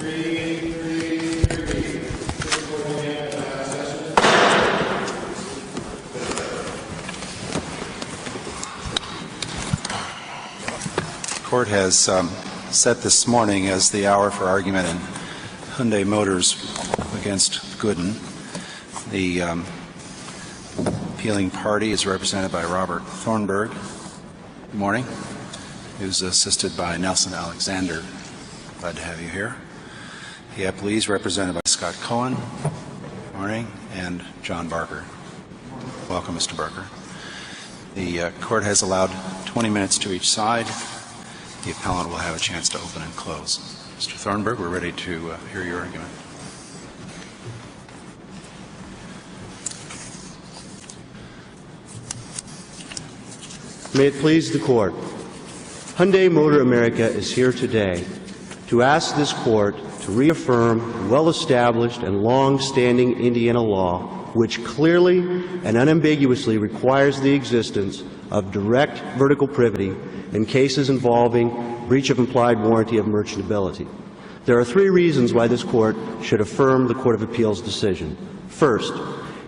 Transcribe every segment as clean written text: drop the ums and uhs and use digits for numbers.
Court has set this morning as the hour for argument in Hyundai Motors against Goodin. The appealing party is represented by Robert Thornburg. Good morning. Who's assisted by Nelson Alexander. Glad to have you here. The appellee is represented by Scott Cohen. Good morning. And John Barker. Welcome, Mr. Barker. The court has allowed 20 minutes to each side. The appellant will have a chance to open and close. Mr. Thornburg, we're ready to hear your argument. May it please the Court. Hyundai Motor America is here today to ask this Court to reaffirm well-established and long-standing Indiana law, which clearly and unambiguously requires the existence of direct vertical privity in cases involving breach of implied warranty of merchantability. There are three reasons why this Court should affirm the Court of Appeals decision. First,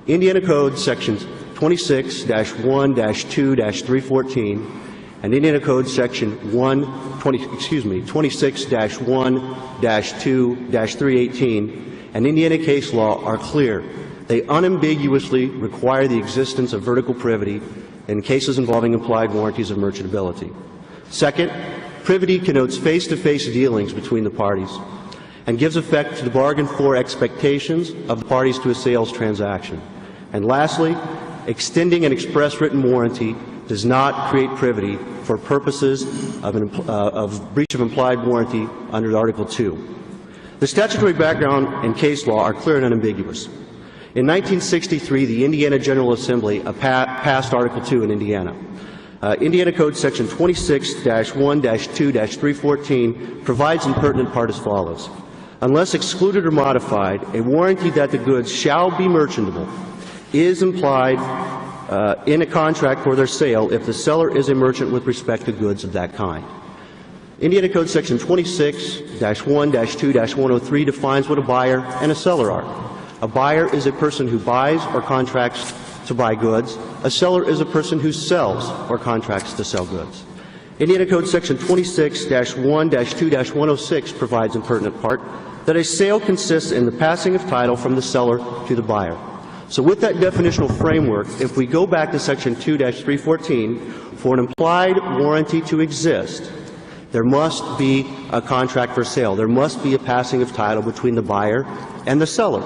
Indiana Code Sections 26-1-2-314 and Indiana Code Section 26-1-2-318 and Indiana case law are clear. They unambiguously require the existence of vertical privity in cases involving implied warranties of merchantability. Second, privity connotes face-to-face dealings between the parties and gives effect to the bargain for expectations of the parties to a sales transaction. And lastly, extending an express written warranty does not create privity for purposes of breach of implied warranty under Article 2. The statutory background and case law are clear and unambiguous. In 1963, the Indiana General Assembly passed Article 2 in Indiana. Indiana Code Section 26-1-2-314 provides in pertinent part as follows. Unless excluded or modified, a warranty that the goods shall be merchantable is implied in a contract for their sale if the seller is a merchant with respect to goods of that kind. Indiana Code Section 26-1-2-103 defines what a buyer and a seller are. A buyer is a person who buys or contracts to buy goods. A seller is a person who sells or contracts to sell goods. Indiana Code Section 26-1-2-106 provides in pertinent part that a sale consists in the passing of title from the seller to the buyer. So with that definitional framework, if we go back to Section 2-314, for an implied warranty to exist, there must be a contract for sale. There must be a passing of title between the buyer and the seller.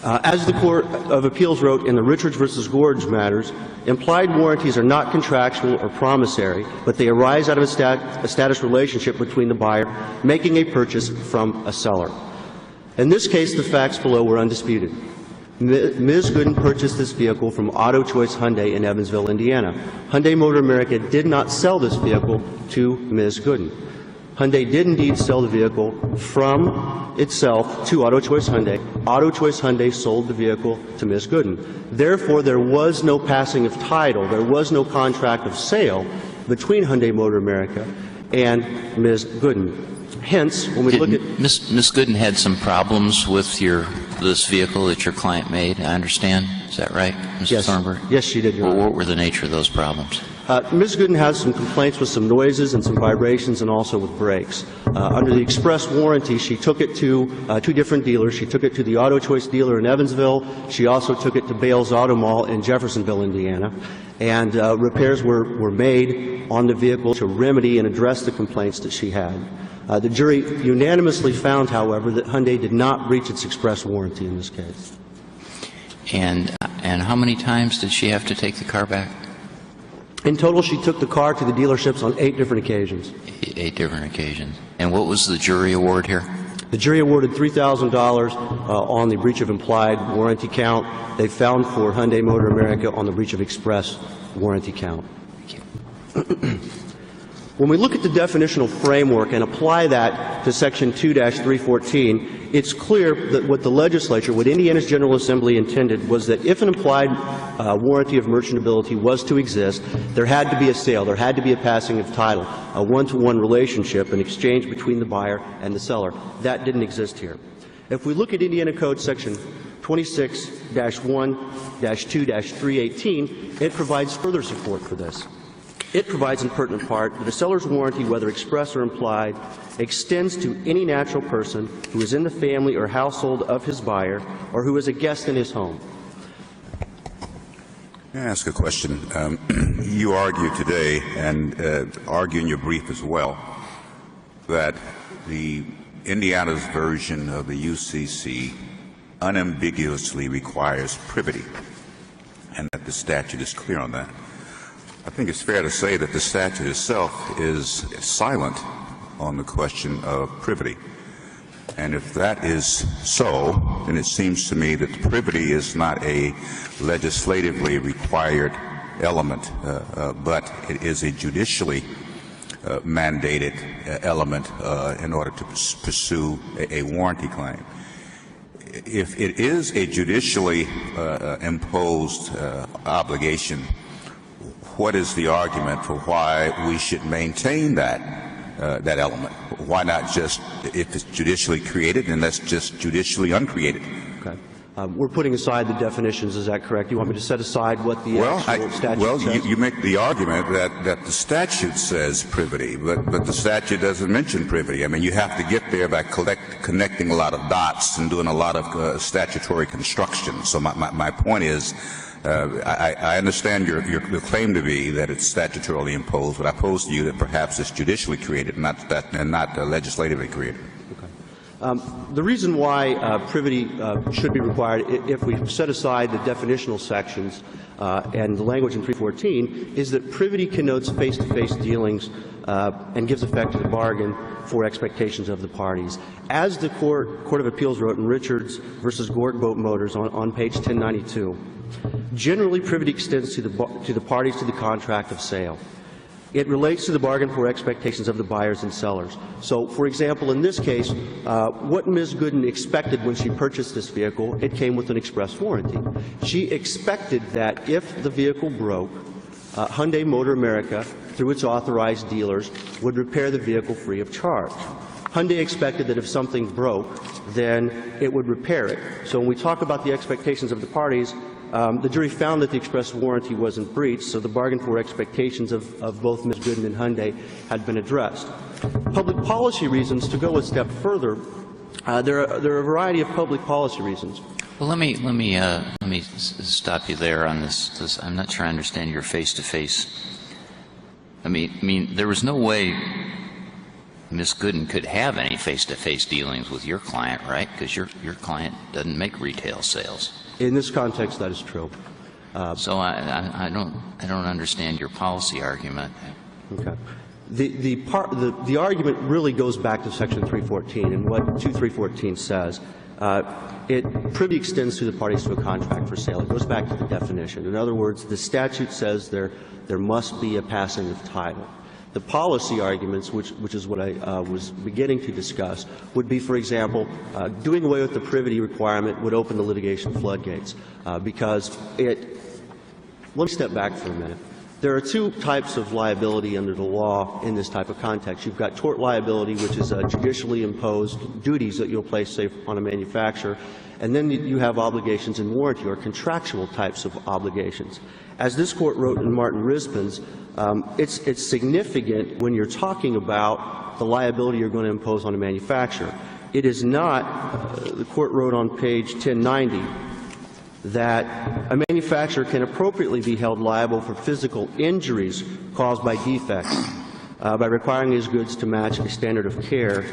As the Court of Appeals wrote in the Richards v. Gorge matters, implied warranties are not contractual or promissory, but they arise out of a status relationship between the buyer making a purchase from a seller. In this case, the facts below were undisputed. Ms. Goodin purchased this vehicle from Auto Choice Hyundai in Evansville, Indiana. Hyundai Motor America did not sell this vehicle to Ms. Goodin. Hyundai did indeed sell the vehicle from itself to Auto Choice Hyundai. Auto Choice Hyundai sold the vehicle to Ms. Goodin. Therefore, there was no passing of title. There was no contract of sale between Hyundai Motor America and Ms. Goodin. Hence, when we look at Ms. Goodin had some problems with this vehicle that your client made, I understand. Is that right, Mr. Thornburg? Yes, she did, Your Honor. What were the nature of those problems? Ms. Goodin has some complaints with some noises and some vibrations and also with brakes. Under the express warranty, she took it to two different dealers. She took it to the Auto Choice dealer in Evansville. She also took it to Bales Auto Mall in Jeffersonville, Indiana. And repairs were made on the vehicle to remedy and address the complaints that she had. The jury unanimously found, however, that Hyundai did not breach its express warranty in this case. And how many times did she have to take the car back? In total, she took the car to the dealerships on 8 different occasions. 8 different occasions. And what was the jury award here? The jury awarded $3,000 on the breach of implied warranty count. They found for Hyundai Motor America on the breach of express warranty count. Thank you. When we look at the definitional framework and apply that to Section 2-314, it's clear that what the legislature, what Indiana's General Assembly intended, was that if an implied warranty of merchantability was to exist, there had to be a sale, there had to be a passing of title, a one-to-one relationship, an exchange between the buyer and the seller. That didn't exist here. If we look at Indiana Code Section 26-1-2-318, it provides further support for this. It provides in pertinent part that a seller's warranty, whether express or implied, extends to any natural person who is in the family or household of his buyer or who is a guest in his home. May I ask a question? You argue today, and argue in your brief as well, that the Indiana's version of the UCC unambiguously requires privity, and that the statute is clear on that. I think it's fair to say that the statute itself is silent on the question of privity. And if that is so, then it seems to me that privity is not a legislatively required element, but it is a judicially mandated element in order to pursue a warranty claim. If it is a judicially imposed obligation, what is the argument for why we should maintain that element? Why not just, if it's judicially created, then that's just judicially uncreated? Okay. We're putting aside the definitions. Is that correct? You want me to set aside what the actual statute says? You make the argument that the statute says privity, but the statute doesn't mention privity. I mean, you have to get there by connecting a lot of dots and doing a lot of statutory construction. So my point is, I understand your claim to be that it's statutorily imposed, but I pose to you that perhaps it's judicially created, not legislatively created. Okay. The reason why privity should be required, if we set aside the definitional sections and the language in 314, is that privity connotes face-to-face dealings and gives effect to the bargain for expectations of the parties. As the Court of Appeals wrote in Richards versus Gorg Boat Motors on page 1092, generally, privity extends to the parties to the contract of sale. It relates to the bargain for expectations of the buyers and sellers. So, for example, in this case, what Ms. Goodin expected when she purchased this vehicle, it came with an express warranty. She expected that if the vehicle broke, Hyundai Motor America, through its authorized dealers, would repair the vehicle free of charge. Hyundai expected that if something broke, then it would repair it. So when we talk about the expectations of the parties, the jury found that the express warranty wasn't breached, so the bargain for expectations of both Ms. Goodin and Hyundai had been addressed. Public policy reasons, to go a step further, there are a variety of public policy reasons. Well, let me stop you there on this. I'm not sure I understand your face-to-face. I mean, there was no way Ms. Goodin could have any face-to-face dealings with your client, right? Because your client doesn't make retail sales. In this context, that is true. So I don't understand your policy argument. Okay. The argument really goes back to Section 314 and what 2314 says. Privity extends to the parties to a contract for sale. It goes back to the definition. In other words, the statute says there must be a passing of title. The policy arguments, which is what I was beginning to discuss, would be, for example, doing away with the privity requirement would open the litigation floodgates because let me step back for a minute. There are two types of liability under the law in this type of context. You've got tort liability, which is judicially imposed duties that you'll place, say, on a manufacturer, and then you have obligations in warranty or contractual types of obligations. As this Court wrote in Martin Rispin's, it's significant when you're talking about the liability you're going to impose on a manufacturer. It is not, the Court wrote on page 1090, that a manufacturer can appropriately be held liable for physical injuries caused by defects by requiring his goods to match a standard of care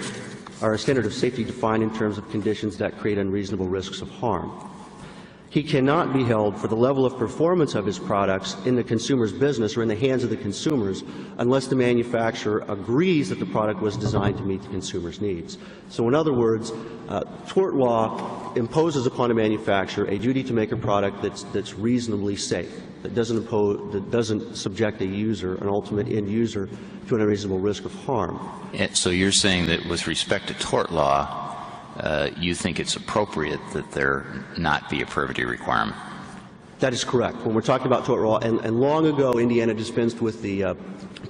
or a standard of safety defined in terms of conditions that create unreasonable risks of harm. He cannot be held for the level of performance of his products in the consumer's business or in the hands of the consumers unless the manufacturer agrees that the product was designed to meet the consumer's needs. So in other words, tort law imposes upon a manufacturer a duty to make a product that's reasonably safe, that doesn't subject a user, an ultimate end user, to an unreasonable risk of harm. So you're saying that with respect to tort law, you think it's appropriate that there not be a privity requirement? That is correct. When we're talking about tort law, and long ago Indiana dispensed with the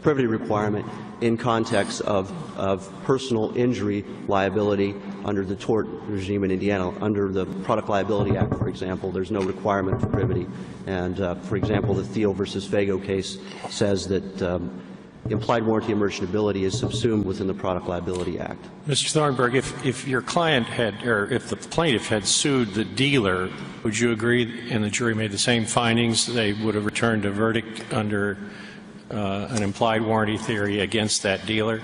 privity requirement in context of personal injury liability under the tort regime in Indiana. Under the Product Liability Act, for example, there's no requirement for privity. And, for example, the Thiel versus Fago case says that implied warranty of merchantability is subsumed within the Product Liability Act. Mr. Thornburg, if your client had, or if the plaintiff had sued the dealer, would you agree, and the jury made the same findings, they would have returned a verdict under an implied warranty theory against that dealer?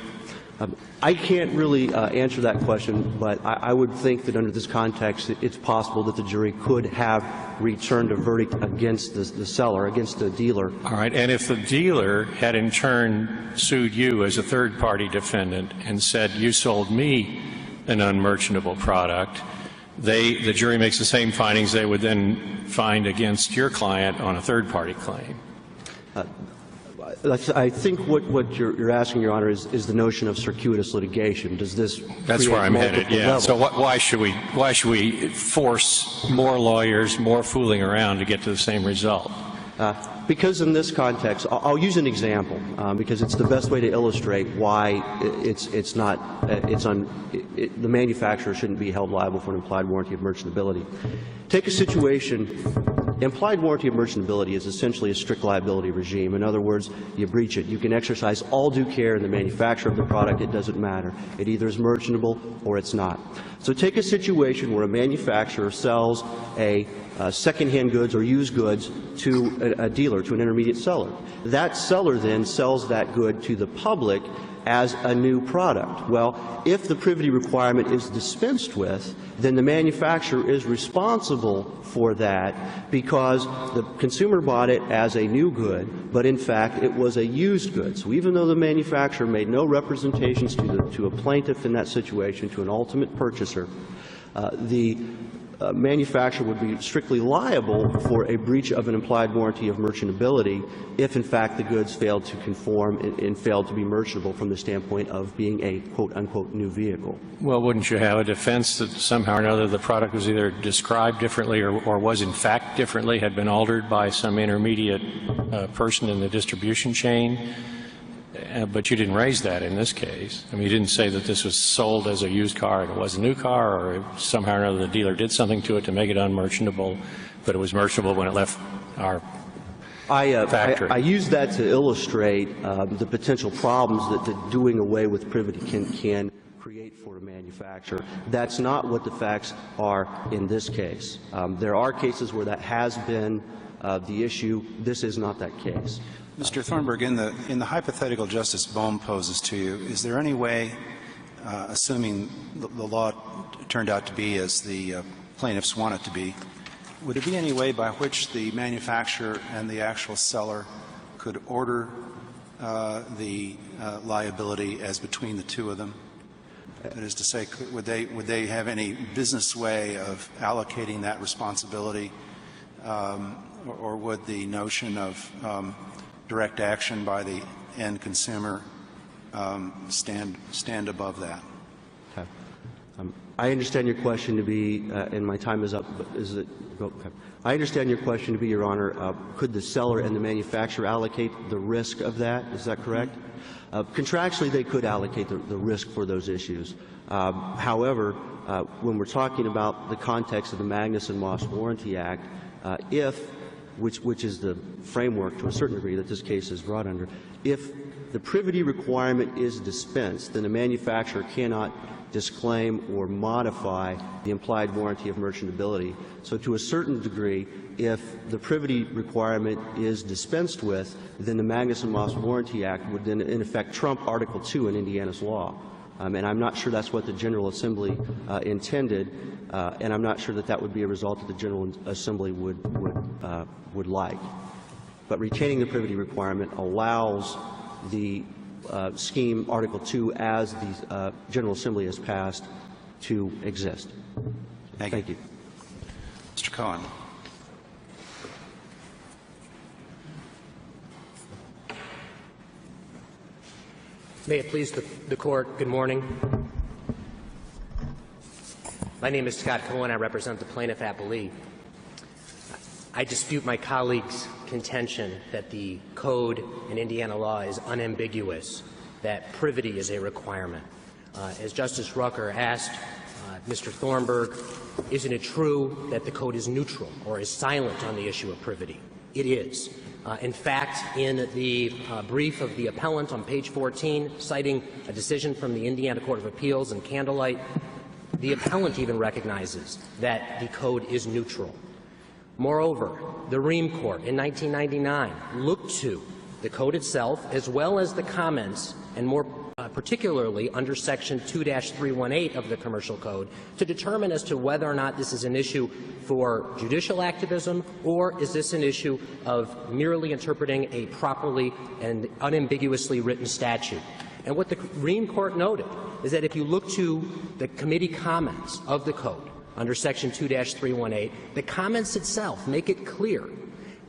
I can't really answer that question, but I would think that under this context it's possible that the jury could have returned a verdict against the seller, against the dealer. All right, and if the dealer had in turn sued you as a third-party defendant and said you sold me an unmerchantable product, the jury makes the same findings, they would then find against your client on a third-party claim. I think what you're asking, Your Honor, is the notion of circuitous litigation. Does this? That's where I'm headed. Yeah. Levels? So why should we force more lawyers, more fooling around to get to the same result? Because in this context, I'll use an example because it's the best way to illustrate why the manufacturer shouldn't be held liable for an implied warranty of merchantability. Take a situation. Implied warranty of merchantability is essentially a strict liability regime. In other words, you breach it. You can exercise all due care in the manufacture of the product. It doesn't matter. It either is merchantable or it's not. So take a situation where a manufacturer sells a second-hand goods or used goods to a dealer, to an intermediate seller. That seller then sells that good to the public as a new product. Well, if the privity requirement is dispensed with, then the manufacturer is responsible for that because the consumer bought it as a new good, but in fact it was a used good. So even though the manufacturer made no representations to a plaintiff in that situation, to an ultimate purchaser, the manufacturer would be strictly liable for a breach of an implied warranty of merchantability if, in fact, the goods failed to conform and failed to be merchantable from the standpoint of being a quote-unquote new vehicle. Well, wouldn't you have a defense that somehow or another the product was either described differently or was in fact differently, had been altered by some intermediate person in the distribution chain? But you didn't raise that in this case. I mean, you didn't say that this was sold as a used car and it was a new car, or somehow or another the dealer did something to it to make it unmerchantable, but it was merchantable when it left our factory. I use that to illustrate the potential problems that doing away with privity can create for a manufacturer. That's not what the facts are in this case. There are cases where that has been the issue. This is not that case. Mr. Thornburg, in the hypothetical Justice Bohm poses to you, is there any way, assuming the law turned out to be as the plaintiffs want it to be, would there be any way by which the manufacturer and the actual seller could order the liability as between the two of them? That is to say, would they have any business way of allocating that responsibility, or would the notion of direct action by the end consumer stand above that? Okay. I understand your question to be, and my time is up, but is it? Okay. I understand your question to be, Your Honor, could the seller and the manufacturer allocate the risk of that? Is that correct? Contractually, they could allocate the risk for those issues. However, when we're talking about the context of the Magnuson-Moss Warranty Act, which is the framework to a certain degree that this case is brought under, if the privity requirement is dispensed, then the manufacturer cannot disclaim or modify the implied warranty of merchantability. So to a certain degree, if the privity requirement is dispensed with, then the Magnuson-Moss Warranty Act would then in effect trump Article 2 in Indiana's law. And I'm not sure that's what the General Assembly intended, and I'm not sure that that would be a result that the General Assembly would like. But retaining the privity requirement allows the scheme, Article 2, as the General Assembly has passed, to exist. Thank you. Mr. Cohen. May it please the Court, good morning. My name is Scott Cohen. I represent the plaintiff appellee. I dispute my colleague's contention that the code in Indiana law is unambiguous, that privity is a requirement. As Justice Rucker asked Mr. Thornburg, isn't it true that the code is neutral or is silent on the issue of privity? It is. In fact, in the brief of the appellant on page 14, citing a decision from the Indiana Court of Appeals in Candlelight, the appellant even recognizes that the code is neutral. Moreover, the Ream Court in 1999 looked to the code itself as well as the comments, and more particularly under Section 2-318 of the Commercial Code, to determine as to whether or not this is an issue for judicial activism or is this an issue of merely interpreting a properly and unambiguously written statute. And what the Ream Court noted is that if you look to the committee comments of the code under Section 2-318, the comments itself make it clear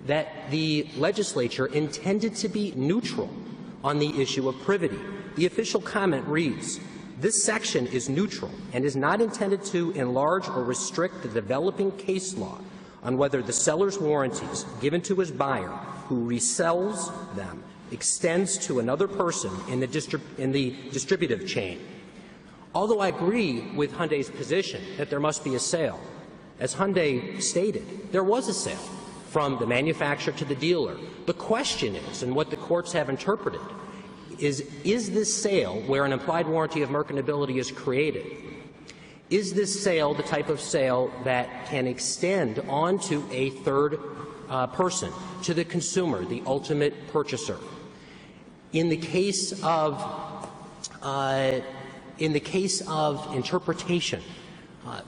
that the legislature intended to be neutral on the issue of privity. The official comment reads, "This section is neutral and is not intended to enlarge or restrict the developing case law on whether the seller's warranties given to his buyer who resells them extends to another person in the distributive chain." Although I agree with Hyundai's position that there must be a sale, as Hyundai stated, there was a sale from the manufacturer to the dealer. The question is, and what the courts have interpreted, is this sale where an implied warranty of merchantability is created? Is this sale the type of sale that can extend onto a third person, to the consumer, the ultimate purchaser? In the case of interpretation,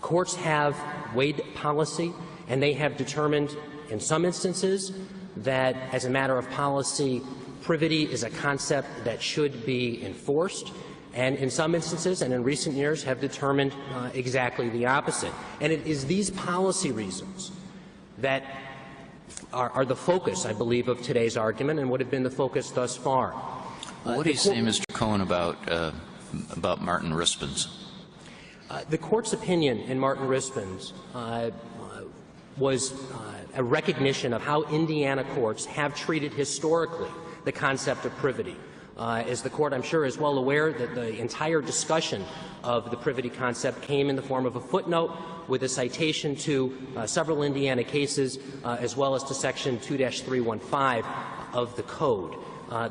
courts have weighed policy, and they have determined in some instances that as a matter of policy, privity is a concept that should be enforced, and in some instances, and in recent years, have determined exactly the opposite. And it is these policy reasons that are the focus, I believe, of today's argument and would have been the focus thus far. What do you say, Mr. Cohen, about Martin Rispens? The Court's opinion in Martin Rispens was a recognition of how Indiana courts have treated historically the concept of privity. As the Court, I'm sure, is well aware that the entire discussion of the privity concept came in the form of a footnote with a citation to several Indiana cases, as well as to Section 2-315 of the Code.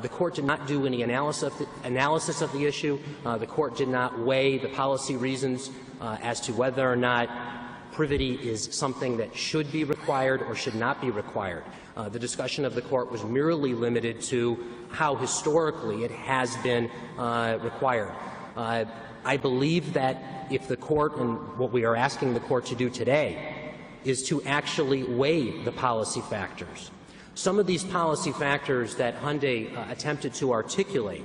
The Court did not do any analysis of the issue. The Court did not weigh the policy reasons as to whether or not privity is something that should be required or should not be required. The discussion of the Court was merely limited to how historically it has been required. I believe that if the Court, and what we are asking the Court to do today, is to actually weigh the policy factors. Some of these policy factors that Hyundai attempted to articulate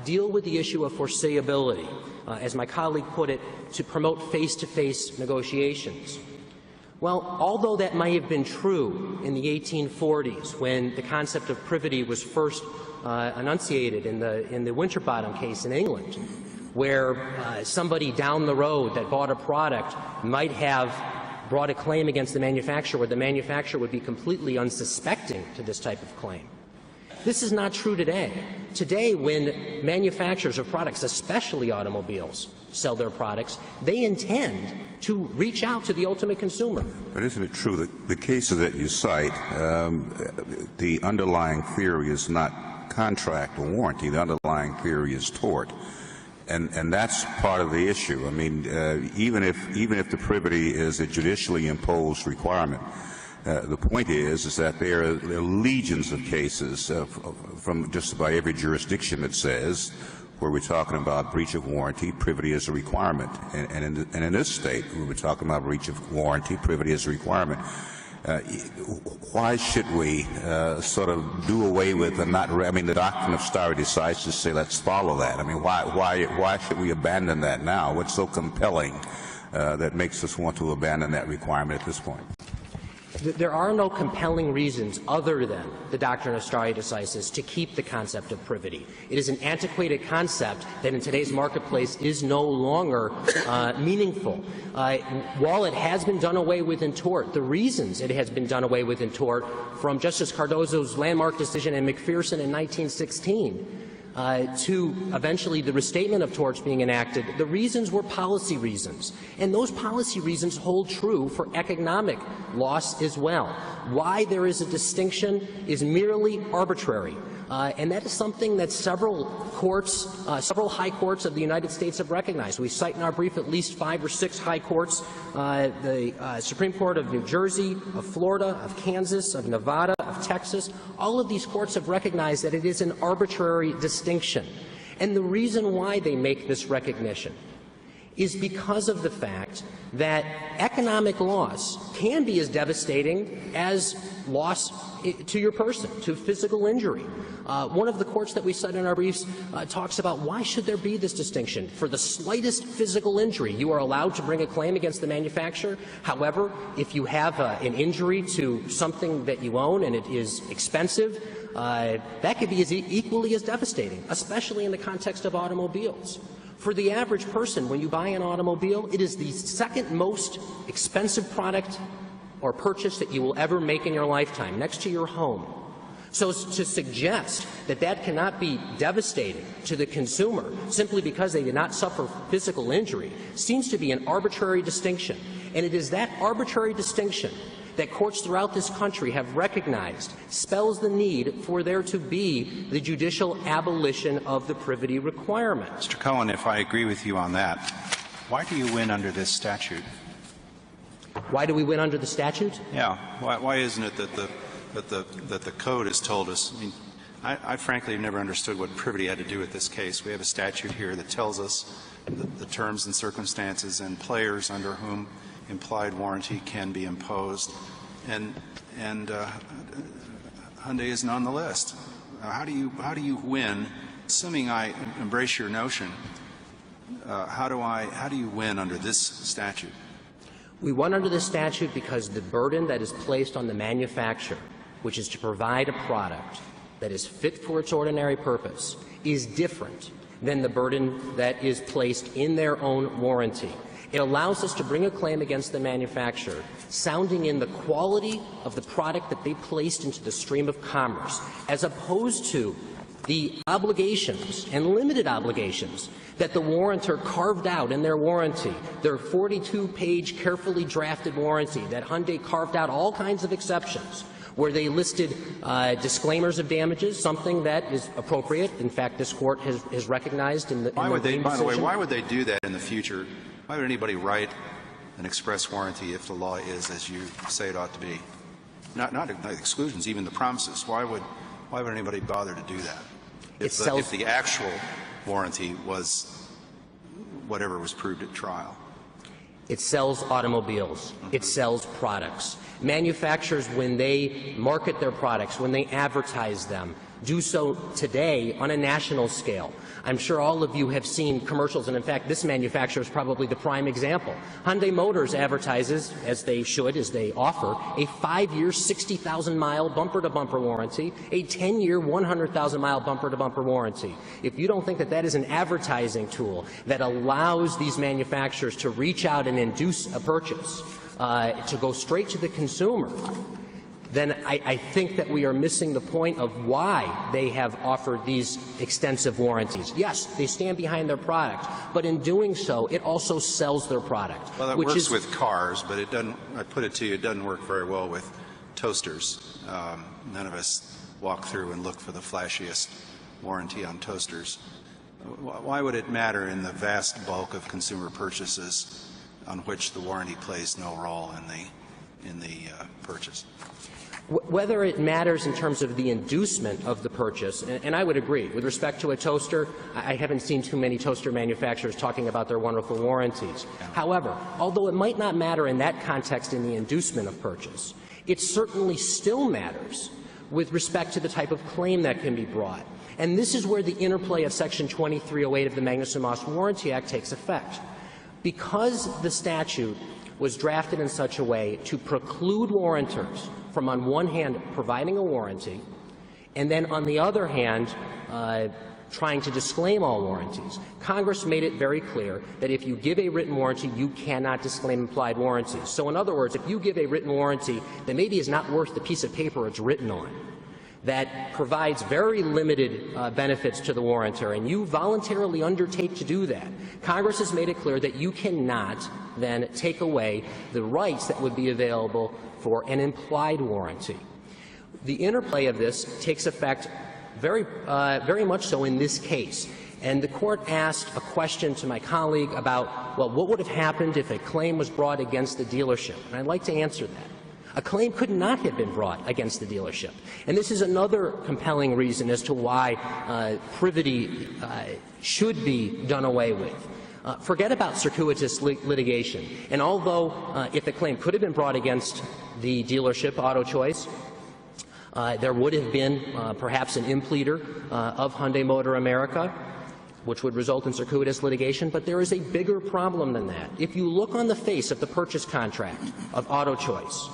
deal with the issue of foreseeability, as my colleague put it, to promote face-to-face negotiations. Well, although that might have been true in the 1840s when the concept of privity was first enunciated in the Winterbottom case in England, where somebody down the road that bought a product might have brought a claim against the manufacturer where the manufacturer would be completely unsuspecting to this type of claim. This is not true today. Today, when manufacturers of products, especially automobiles, sell their products, they intend to reach out to the ultimate consumer. But isn't it true that the cases that you cite, the underlying theory is not contract or warranty, the underlying theory is tort. And that's part of the issue. I mean, even if the privity is a judicially imposed requirement, the point is that there are legions of cases from just about every jurisdiction that says where we're talking about breach of warranty, privity is a requirement. And in this state, where we're talking about breach of warranty, privity is a requirement. Why should we sort of do away with and not? I mean, the doctrine of stare decisis say let's follow that. I mean, why should we abandon that now? What's so compelling that makes us want to abandon that requirement at this point? There are no compelling reasons other than the doctrine of stare decisis to keep the concept of privity. It is an antiquated concept that in today's marketplace is no longer meaningful. While it has been done away with in tort, the reasons it has been done away with in tort, from Justice Cardozo's landmark decision in McPherson in 1916, to eventually the restatement of torts being enacted, the reasons were policy reasons. And those policy reasons hold true for economic loss as well. Why there is a distinction is merely arbitrary. And that is something that several high courts of the United States have recognized. We cite in our brief at least 5 or 6 high courts, the Supreme Court of New Jersey, of Florida, of Kansas, of Nevada, of Texas. All of these courts have recognized that it is an arbitrary distinction. And the reason why they make this recognition is because of the fact that economic loss can be as devastating as loss to your person, to physical injury. One of the courts that we cite in our briefs talks about why should there be this distinction. For the slightest physical injury, you are allowed to bring a claim against the manufacturer. However, if you have an injury to something that you own and it is expensive, that could be equally as devastating, especially in the context of automobiles. For the average person, when you buy an automobile, it is the second most expensive product or purchase that you will ever make in your lifetime, next to your home. So to suggest that that cannot be devastating to the consumer simply because they did not suffer physical injury seems to be an arbitrary distinction. And it is that arbitrary distinction that courts throughout this country have recognized spells the need for there to be the judicial abolition of the privity requirement. Mr. Cohen, if I agree with you on that, why do you win under this statute? Why do we win under the statute? Yeah. Why isn't it that the code has told us? I mean, I frankly have never understood what privity had to do with this case. We have a statute here that tells us the terms and circumstances and players under whom implied warranty can be imposed, and Hyundai isn't on the list. How do you win? Assuming I embrace your notion, how do you win under this statute? We won under this statute because the burden that is placed on the manufacturer, which is to provide a product that is fit for its ordinary purpose, is different than the burden that is placed in their own warranty. It allows us to bring a claim against the manufacturer, sounding in the quality of the product that they placed into the stream of commerce, as opposed to the obligations and limited obligations that the warrantor carved out in their warranty, their 42-page carefully drafted warranty that Hyundai carved out all kinds of exceptions, where they listed disclaimers of damages, something that is appropriate. In fact, this court has recognized in the By the way, why would they do that in the future? Why would anybody write an express warranty if the law is as you say it ought to be? Not exclusions, even the promises. Why would anybody bother to do that? If the actual warranty was whatever was proved at trial. It sells automobiles. It sells products. Manufacturers, when they market their products, when they advertise them, do so today on a national scale. I'm sure all of you have seen commercials, and in fact, this manufacturer is probably the prime example. Hyundai Motors advertises, as they should, as they offer, a 5-year, 60,000-mile bumper-to-bumper warranty, a 10-year, 100,000-mile bumper-to-bumper warranty. If you don't think that that is an advertising tool that allows these manufacturers to reach out and induce a purchase, to go straight to the consumer, then I think that we are missing the point of why they have offered these extensive warranties. Yes, they stand behind their product, but in doing so, it also sells their product. Well, that works with cars, but it doesn't, I put it to you, it doesn't work very well with toasters. None of us walk through and look for the flashiest warranty on toasters. Why would it matter in the vast bulk of consumer purchases on which the warranty plays no role in the purchase? Whether it matters in terms of the inducement of the purchase, and I would agree, with respect to a toaster, I haven't seen too many toaster manufacturers talking about their wonderful warranties. However, although it might not matter in that context in the inducement of purchase, it certainly still matters with respect to the type of claim that can be brought. And this is where the interplay of Section 2308 of the Magnuson-Moss Warranty Act takes effect. Because the statute was drafted in such a way to preclude warrantors from, on one hand, providing a warranty, and then, on the other hand, trying to disclaim all warranties. Congress made it very clear that if you give a written warranty, you cannot disclaim implied warranties. So, in other words, if you give a written warranty that maybe is not worth the piece of paper it's written on, that provides very limited benefits to the warrantor, and you voluntarily undertake to do that, Congress has made it clear that you cannot then take away the rights that would be available for an implied warranty. The interplay of this takes effect very much so in this case. And the Court asked a question to my colleague about, well, what would have happened if a claim was brought against the dealership? And I'd like to answer that. A claim could not have been brought against the dealership. And this is another compelling reason as to why privity should be done away with. Forget about circuitous litigation. And although if the claim could have been brought against the dealership, Auto Choice, there would have been perhaps an impleader of Hyundai Motor America, which would result in circuitous litigation, but there is a bigger problem than that. If you look on the face of the purchase contract of Auto Choice,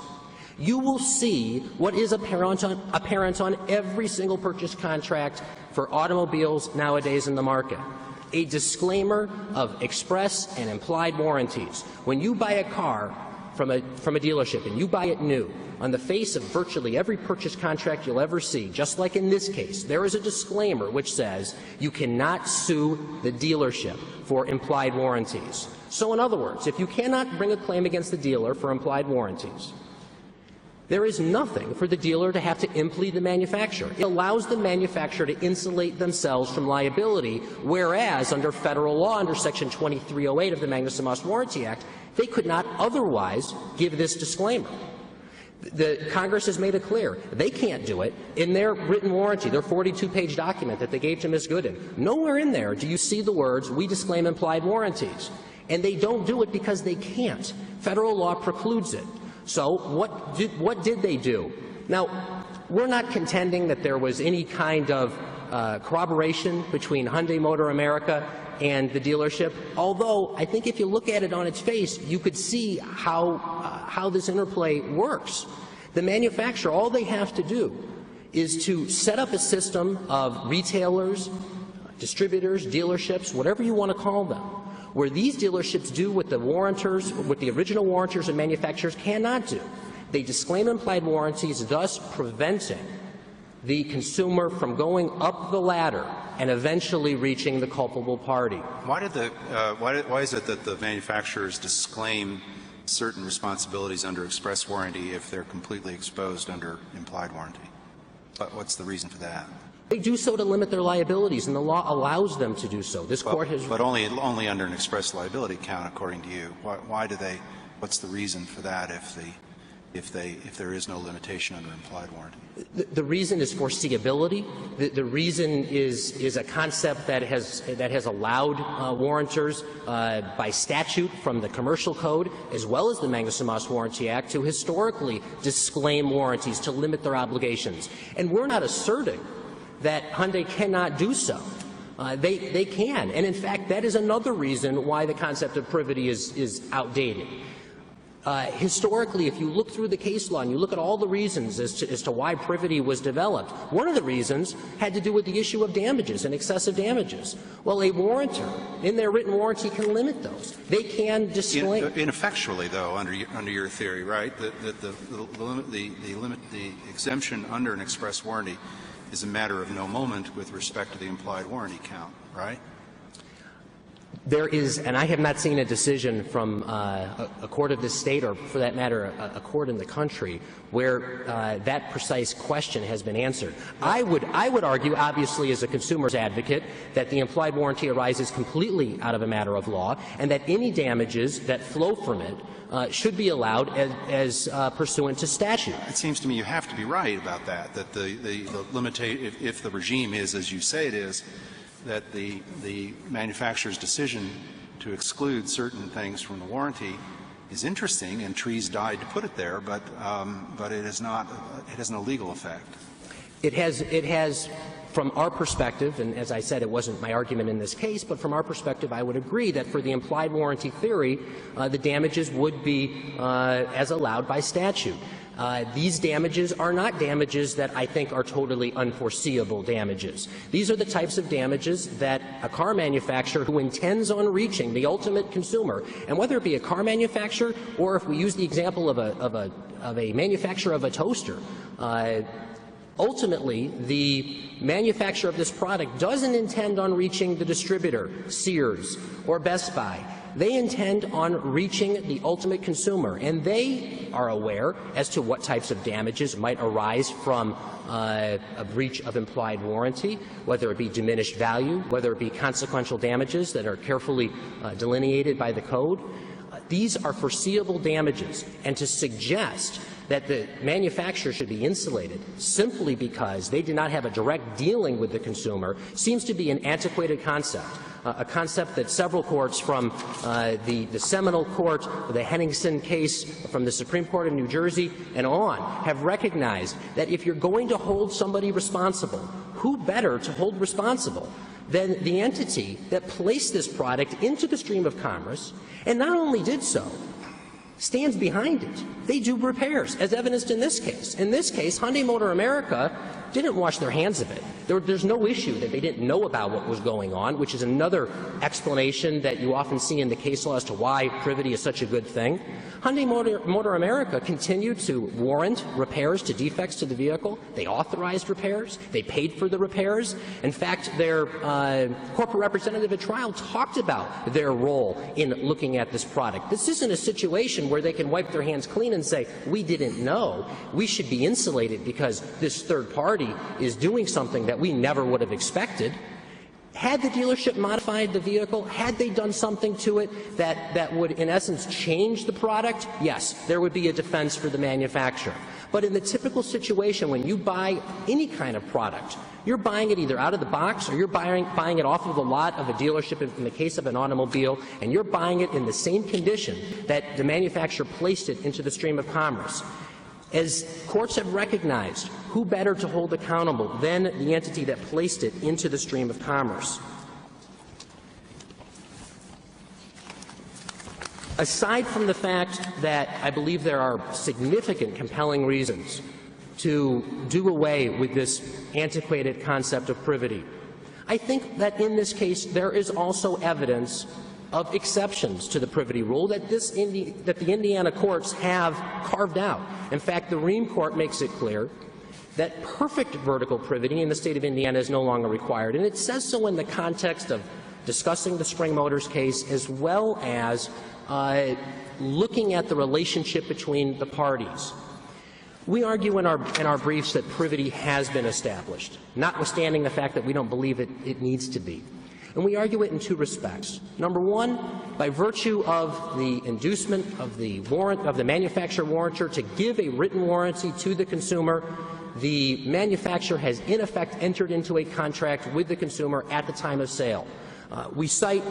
you will see what is apparent on every single purchase contract for automobiles nowadays in the market: a disclaimer of express and implied warranties. When you buy a car from a dealership and you buy it new, on the face of virtually every purchase contract you'll ever see, just like in this case, there is a disclaimer which says you cannot sue the dealership for implied warranties. So in other words, if you cannot bring a claim against the dealer for implied warranties, there is nothing for the dealer to have to implead the manufacturer. It allows the manufacturer to insulate themselves from liability, whereas under federal law, under Section 2308 of the Magnuson-Moss Warranty Act, they could not otherwise give this disclaimer. The Congress has made it clear they can't do it. In their written warranty, their 42-page document that they gave to Ms. Goodin, nowhere in there do you see the words, "We disclaim implied warranties." And they don't do it because they can't. Federal law precludes it. So what did they do? Now, we're not contending that there was any kind of corroboration between Hyundai Motor America and the dealership, although I think if you look at it on its face, you could see how this interplay works. The manufacturer, all they have to do is to set up a system of retailers, distributors, dealerships, whatever you want to call them, where these dealerships do what the warrantors, what the original warrantors and manufacturers cannot do. They disclaim implied warranties, thus preventing the consumer from going up the ladder and eventually reaching the culpable party. Why is it that the manufacturers disclaim certain responsibilities under express warranty if they're completely exposed under implied warranty? What's the reason for that? They do so to limit their liabilities, and the law allows them to do so. This court has, but only under an express liability count, according to you. Why do they? What's the reason for that if there is no limitation under implied warranty? The reason is foreseeability. The reason is a concept that has allowed warrantors by statute from the Commercial Code as well as the Magnuson-Moss Warranty Act to historically disclaim warranties to limit their obligations. And we're not asserting that Hyundai cannot do so. They can. And in fact, that is another reason why the concept of privity is outdated. Historically, if you look through the case law and you look at all the reasons as to why privity was developed, one of the reasons had to do with the issue of damages and excessive damages. Well, a warrantor, in their written warranty, can limit those. They can disclaim. Ineffectually, though, under your theory, right, that the exemption under an express warranty is a matter of no moment with respect to the implied warranty count, right? There is, and I have not seen a decision from a court of this state, or for that matter, a court in the country, where that precise question has been answered. I would argue, obviously, as a consumer's advocate, that the implied warranty arises completely out of a matter of law, and that any damages that flow from it should be allowed as pursuant to statute. It seems to me you have to be right about that. That the if the regime is as you say it is, that the manufacturer's decision to exclude certain things from the warranty is interesting, and trees died to put it there, but it is not. It has no legal effect. It has, from our perspective, and as I said, it wasn't my argument in this case, but from our perspective, I would agree that for the implied warranty theory, the damages would be as allowed by statute. These damages are not damages that I think are totally unforeseeable damages. These are the types of damages that a car manufacturer who intends on reaching the ultimate consumer, and whether it be a car manufacturer or if we use the example of a manufacturer of a toaster, ultimately, the manufacturer of this product doesn't intend on reaching the distributor, Sears or Best Buy. They intend on reaching the ultimate consumer, and they are aware as to what types of damages might arise from a breach of implied warranty, whether it be diminished value, whether it be consequential damages that are carefully delineated by the code. These are foreseeable damages, and to suggest that the manufacturer should be insulated simply because they do not have a direct dealing with the consumer seems to be an antiquated concept, a concept that several courts from the Seminole Court, the Henningsen case from the Supreme Court of New Jersey, and on have recognized that if you're going to hold somebody responsible, who better to hold responsible than the entity that placed this product into the stream of commerce, and not only did so, stands behind it. They do repairs, as evidenced in this case. In this case, Hyundai Motor America didn't wash their hands of it. There's no issue that they didn't know about what was going on, which is another explanation that you often see in the case law as to why privity is such a good thing. Hyundai Motor America continued to warrant repairs to defects to the vehicle. They authorized repairs. They paid for the repairs. In fact, their corporate representative at trial talked about their role in looking at this product. This isn't a situation where they can wipe their hands clean and say, we didn't know. We should be insulated because this third party is doing something that we never would have expected. Had the dealership modified the vehicle, had they done something to it that would, in essence, change the product, yes, there would be a defense for the manufacturer. But in the typical situation, when you buy any kind of product, you're buying it either out of the box or you're buying it off of the lot of a dealership in the case of an automobile, and you're buying it in the same condition that the manufacturer placed it into the stream of commerce. As courts have recognized, who better to hold accountable than the entity that placed it into the stream of commerce? Aside from the fact that I believe there are significant compelling reasons to do away with this antiquated concept of privity, I think that in this case there is also evidence of exceptions to the privity rule that the Indiana courts have carved out. In fact, the Ream Court makes it clear that perfect vertical privity in the state of Indiana is no longer required, and it says so in the context of discussing the Spring Motors case as well as looking at the relationship between the parties. We argue in our briefs that privity has been established, notwithstanding the fact that we don't believe it needs to be. And we argue it in two respects. Number one, by virtue of the inducement of the manufacturer warrantor to give a written warranty to the consumer, the manufacturer has in effect entered into a contract with the consumer at the time of sale. We cite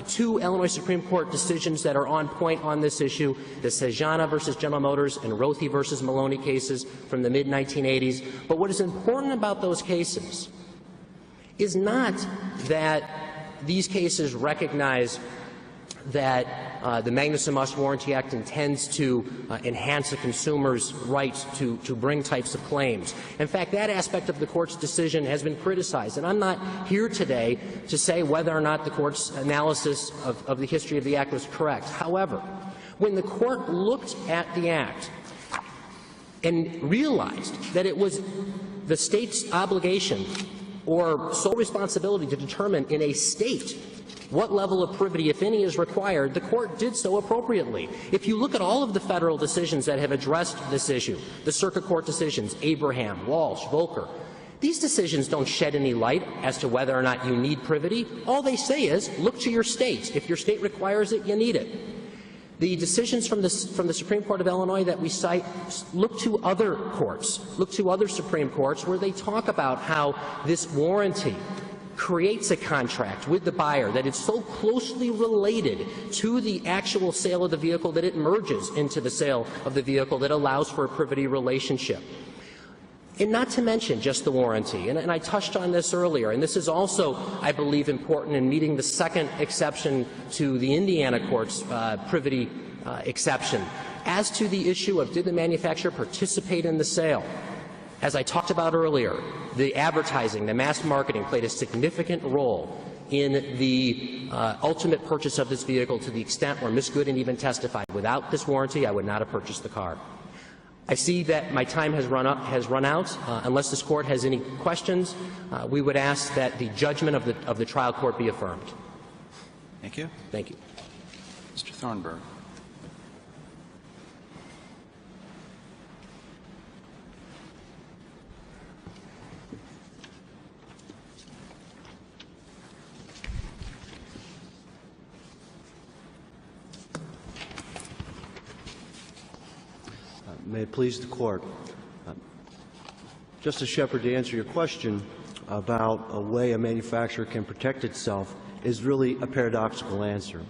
two Illinois Supreme Court decisions that are on point on this issue, the Sejana versus General Motors and Rothy versus Maloney cases from the mid-1980s. But what is important about those cases is not that these cases recognize that the Magnuson Must Warranty Act intends to enhance a consumer's right to bring types of claims. In fact, that aspect of the Court's decision has been criticized, and I'm not here today to say whether or not the Court's analysis of the history of the Act was correct. However, when the Court looked at the Act and realized that it was the State's obligation or sole responsibility to determine in a State what level of privity, if any, is required, the court did so appropriately. If you look at all of the federal decisions that have addressed this issue, the circuit court decisions, Abraham, Walsh, Volcker, these decisions don't shed any light as to whether or not you need privity. All they say is, look to your state. If your state requires it, you need it. The decisions from the Supreme Court of Illinois that we cite look to other courts, look to other Supreme Courts where they talk about how this warranty creates a contract with the buyer that is so closely related to the actual sale of the vehicle that it merges into the sale of the vehicle that allows for a privity relationship. And not to mention just the warranty, and I touched on this earlier, and this is also, I believe, important in meeting the second exception to the Indiana court's privity exception. As to the issue of did the manufacturer participate in the sale, as I talked about earlier, the advertising, the mass marketing played a significant role in the ultimate purchase of this vehicle to the extent where Ms. Goodin even testified, without this warranty, I would not have purchased the car. I see that my time has run out. Unless this court has any questions, we would ask that the judgment of the trial court be affirmed. Thank you. Thank you. Mr. Thornburg. May it please the Court. Justice Shepard, to answer your question about a way a manufacturer can protect itself is really a paradoxical answer.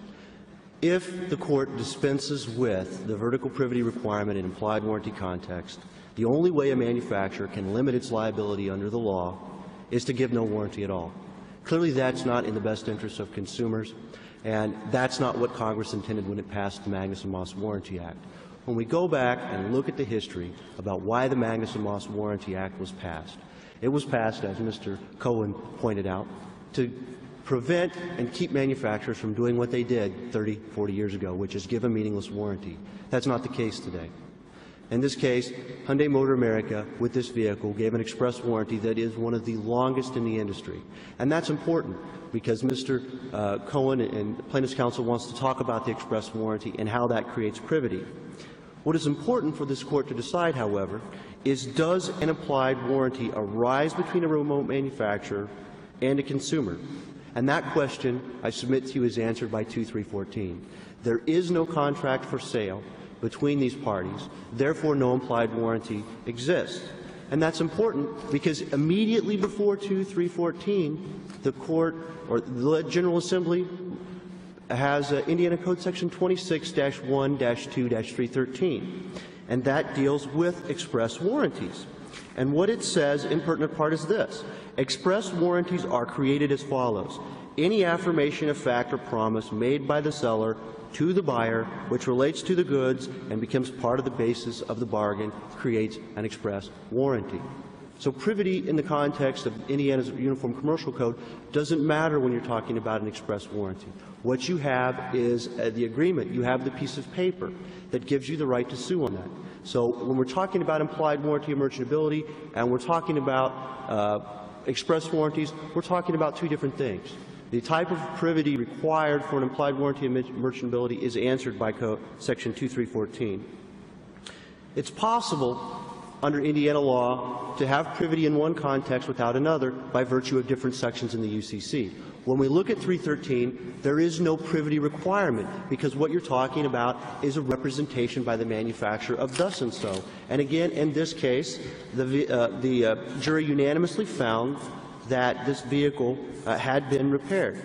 If the Court dispenses with the vertical privity requirement in implied warranty context, the only way a manufacturer can limit its liability under the law is to give no warranty at all. Clearly, that's not in the best interest of consumers, and that's not what Congress intended when it passed the Magnuson-Moss Warranty Act. When we go back and look at the history about why the Magnuson-Moss Warranty Act was passed, it was passed, as Mr. Cohen pointed out, to prevent and keep manufacturers from doing what they did 30, 40 years ago, which is give a meaningless warranty. That's not the case today. In this case, Hyundai Motor America, with this vehicle, gave an express warranty that is one of the longest in the industry. And that's important because Mr. Cohen and Plaintiff's Counsel wants to talk about the express warranty and how that creates privity. What is important for this Court to decide, however, is does an implied warranty arise between a remote manufacturer and a consumer? And that question, I submit to you, is answered by 2314. There is no contract for sale between these parties, therefore no implied warranty exists. And that's important because immediately before 2314, the Court, or the General Assembly, has Indiana Code Section 26-1-2-313, and that deals with express warranties. And what it says in pertinent part is this: express warranties are created as follows. Any affirmation of fact or promise made by the seller to the buyer which relates to the goods and becomes part of the basis of the bargain creates an express warranty. So privity in the context of Indiana's Uniform Commercial Code doesn't matter when you're talking about an express warranty. What you have is the agreement. You have the piece of paper that gives you the right to sue on that. So when we're talking about implied warranty and merchantability and we're talking about express warranties, we're talking about two different things. The type of privity required for an implied warranty and merchantability is answered by Section 2314. It's possible under Indiana law to have privity in one context without another by virtue of different sections in the UCC. When we look at 313, there is no privity requirement because what you're talking about is a representation by the manufacturer of thus and so. And again, in this case, the jury unanimously found that this vehicle had been repaired.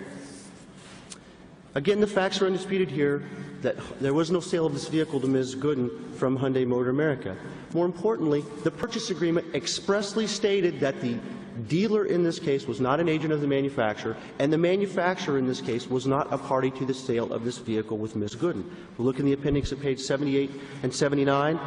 Again, the facts are undisputed here that there was no sale of this vehicle to Ms. Goodin from Hyundai Motor America. More importantly, the purchase agreement expressly stated that the dealer in this case was not an agent of the manufacturer, and the manufacturer in this case was not a party to the sale of this vehicle with Ms. Goodin. We look in the appendix at page 78 and 79.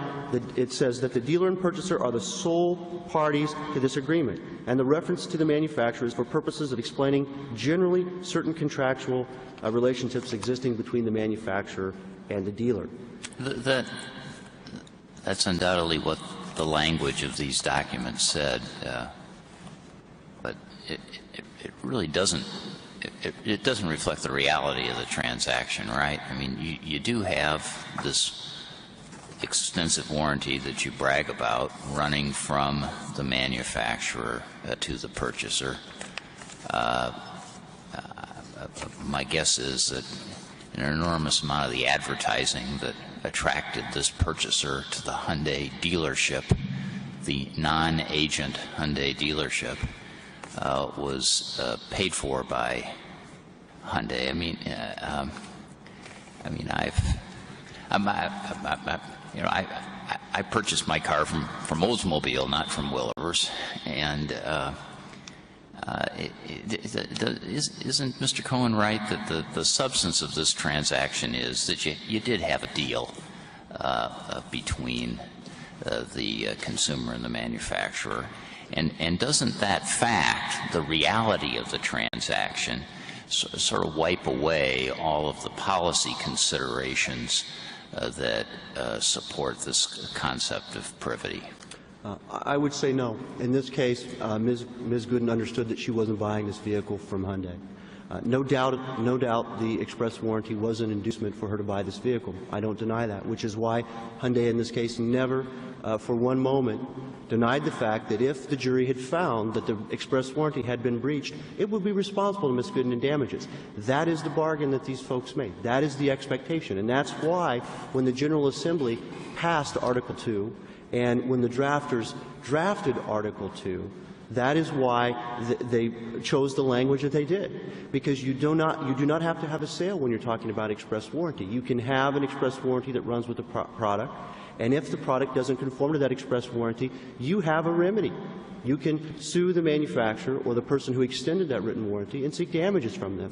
It says that the dealer and purchaser are the sole parties to this agreement, and the reference to the manufacturer is for purposes of explaining generally certain contractual relationships existing between the manufacturer and the dealer. That's undoubtedly what the language of these documents said, but it really doesn't. it doesn't reflect the reality of the transaction, right? I mean, you do have this extensive warranty that you brag about running from the manufacturer to the purchaser. My guess is that an enormous amount of the advertising that attracted this purchaser to the Hyundai dealership, the non-agent Hyundai dealership, was paid for by Hyundai. I purchased my car from Oldsmobile, not from Willivers, and isn't Mr. Cohen right that the substance of this transaction is that you did have a deal between the consumer and the manufacturer, and doesn't that fact, the reality of the transaction, sort of wipe away all of the policy considerations that support this concept of privity? I would say no. In this case, Ms. Goodin understood that she wasn't buying this vehicle from Hyundai. No doubt the express warranty was an inducement for her to buy this vehicle. I don't deny that, which is why Hyundai in this case never for one moment denied the fact that if the jury had found that the express warranty had been breached, it would be responsible to Ms. Goodin in damages. That is the bargain that these folks made. That is the expectation. And that's why when the General Assembly passed Article 2 and when the drafters drafted Article 2, that is why they chose the language that they did, because you do not have to have a sale when you're talking about express warranty. You can have an express warranty that runs with the product, and if the product doesn't conform to that express warranty, you have a remedy. You can sue the manufacturer or the person who extended that written warranty and seek damages from them.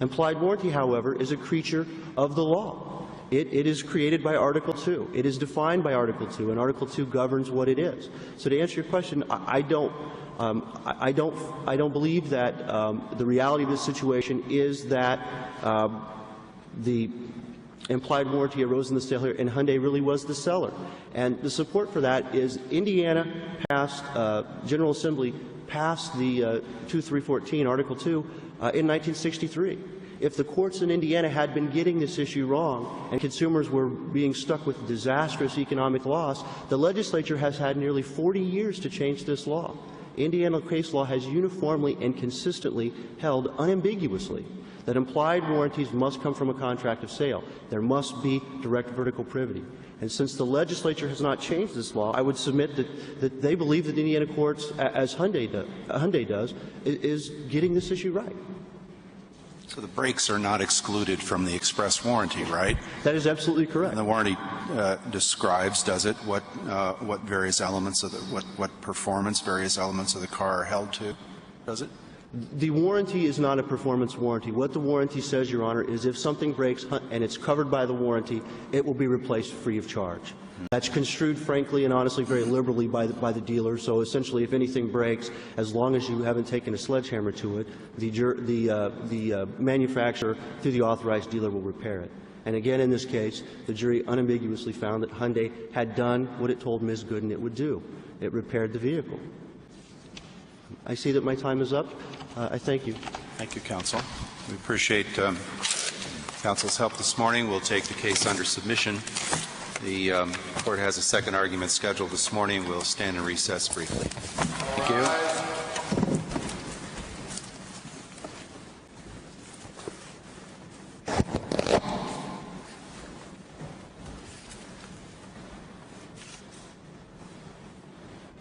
Implied warranty, however, is a creature of the law. It is created by Article 2. It is defined by Article 2, and Article 2 governs what it is. So to answer your question, I don't believe that the reality of this situation is that the implied warranty arose in the sale here, and Hyundai really was the seller. And the support for that is Indiana passed, General Assembly passed the 2314 Article 2 in 1963. If the courts in Indiana had been getting this issue wrong and consumers were being stuck with disastrous economic loss, the legislature has had nearly 40 years to change this law. Indiana case law has uniformly and consistently held unambiguously that implied warranties must come from a contract of sale. There must be direct vertical privity. And since the legislature has not changed this law, I would submit that they believe that Indiana courts, as Hyundai does, is getting this issue right. So the brakes are not excluded from the express warranty, right? That is absolutely correct. And the warranty describes, does it, what various elements of what performance various elements of the car are held to? Does it? The warranty is not a performance warranty. What the warranty says, Your Honor, is if something breaks and it's covered by the warranty, it will be replaced free of charge. That's construed, frankly and honestly, very liberally by the dealer. So essentially, if anything breaks, as long as you haven't taken a sledgehammer to it, the manufacturer, through the authorized dealer, will repair it. And again, in this case, the jury unambiguously found that Hyundai had done what it told Ms. Goodin it would do. It repaired the vehicle. I see that my time is up. I thank you. Thank you, counsel. We appreciate counsel's help this morning. We'll take the case under submission. The court has a second argument scheduled this morning. We'll stand in recess briefly. Thank you.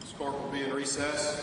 This court will be in recess.